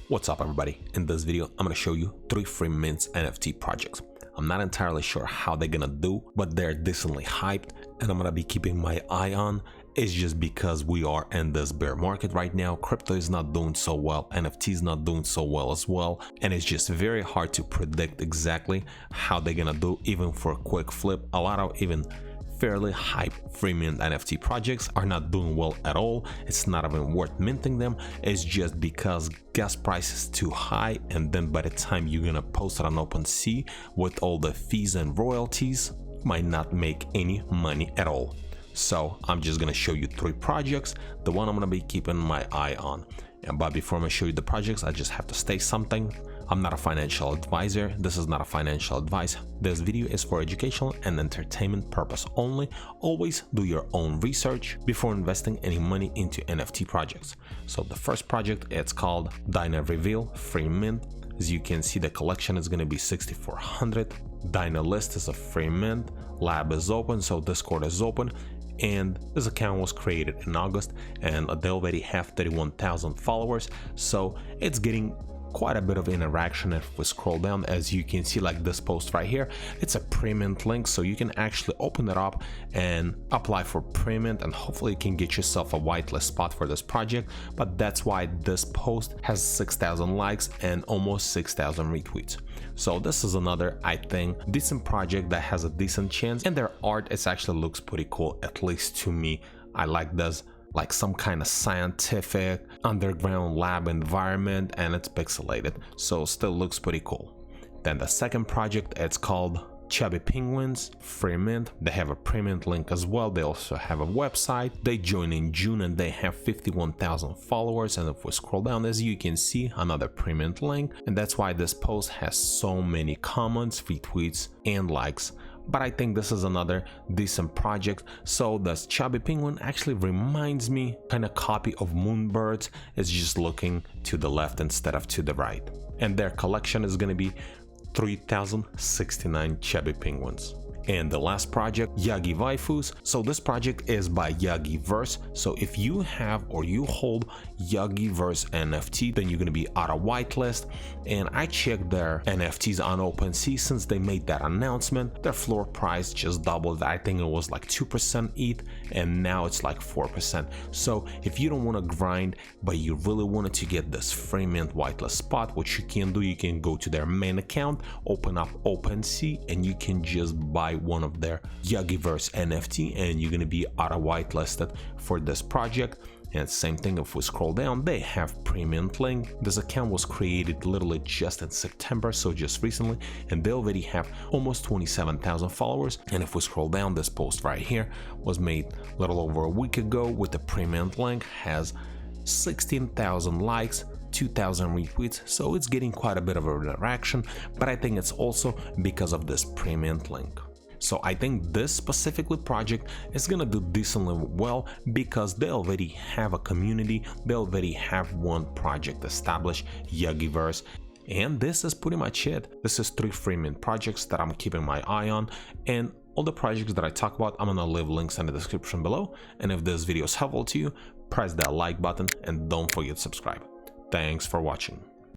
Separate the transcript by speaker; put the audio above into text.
Speaker 1: What's up everybody? In this video, I'm going to show you 3 free mints NFT projects. I'm not entirely sure how they're going to do, but they're decently hyped and I'm going to be keeping my eye on. It's just because we are in this bear market right now. Crypto is not doing so well, NFT is not doing so well as well, and it's just very hard to predict exactly how they're going to do even for a quick flip. A lot of even fairly hype free mint NFT projects are not doing well at all. It's not even worth minting them. It's just because gas price is too high, and then by the time you're gonna post it on OpenSea with all the fees and royalties, you might not make any money at all. So I'm just gonna show you 3 projects, the one I'm gonna be keeping my eye on. But before I'm gonna show you the projects, I just have to state something. I'm not a financial advisor. This is not a financial advice. This video is for educational and entertainment purpose only. Always do your own research before investing any money into NFT projects. So the first project, it's called ᴁ free mint. As you can see, the collection is going to be 6,400. Dynalist is a free mint. Lab is open, so Discord is open. And this account was created in August and they already have 31,000 followers. So it's getting quite a bit of interaction. If we scroll down, as you can see, like this post right here, it's a pre-mint link, so you can actually open it up and apply for pre-mint, and hopefully you can get yourself a whitelist spot for this project. But that's why this post has 6,000 likes and almost 6,000 retweets. So this is another, I think, decent project that has a decent chance, and their art, it actually looks pretty cool, at least to me. I like this, like some kind of scientific underground lab environment, and it's pixelated, so still looks pretty cool. Then the second project, it's called Chubby Penguins free mint. They have a pre-mint link as well. They also have a website. They joined in June and they have 51,000 followers, and if we scroll down, as you can see, another pre-mint link, and that's why this post has so many comments, retweets and likes. But I think this is another decent project. So this Chubby Penguin actually reminds me kind of copy of Moonbirds. It's just looking to the left instead of to the right. And their collection is going to be 3,069 Chubby Penguins. And the last project, YagiWaifus. So this project is by YagiVerse. So if you have or you hold YagiVerse NFT, then you're going to be out of whitelist. And I checked their NFTs on OpenSea since they made that announcement. Their floor price just doubled. I think it was like 2% ETH, and now it's like 4%. So if you don't want to grind, but you really wanted to get this free mint whitelist spot, what you can do, you can go to their main account, open up OpenSea, and you can just buy one of their YagiVerse NFT, and you're going to be auto whitelisted for this project. And same thing, if we scroll down, they have pre-mint link. This account was created literally just in September, so just recently, and they already have almost 27,000 followers. And if we scroll down, this post right here was made a little over a week ago with the pre-mint link, has 16,000 likes, 2,000 retweets, so it's getting quite a bit of an interaction. But I think it's also because of this pre-mint link. So I think this specifically project is gonna do decently well because they already have a community, they already have one project established, YagiVerse. And this is pretty much it. This is 3 free mint projects that I'm keeping my eye on, and all the projects that I talk about, I'm gonna leave links in the description below. And if this video is helpful to you, press that like button and don't forget to subscribe. Thanks for watching.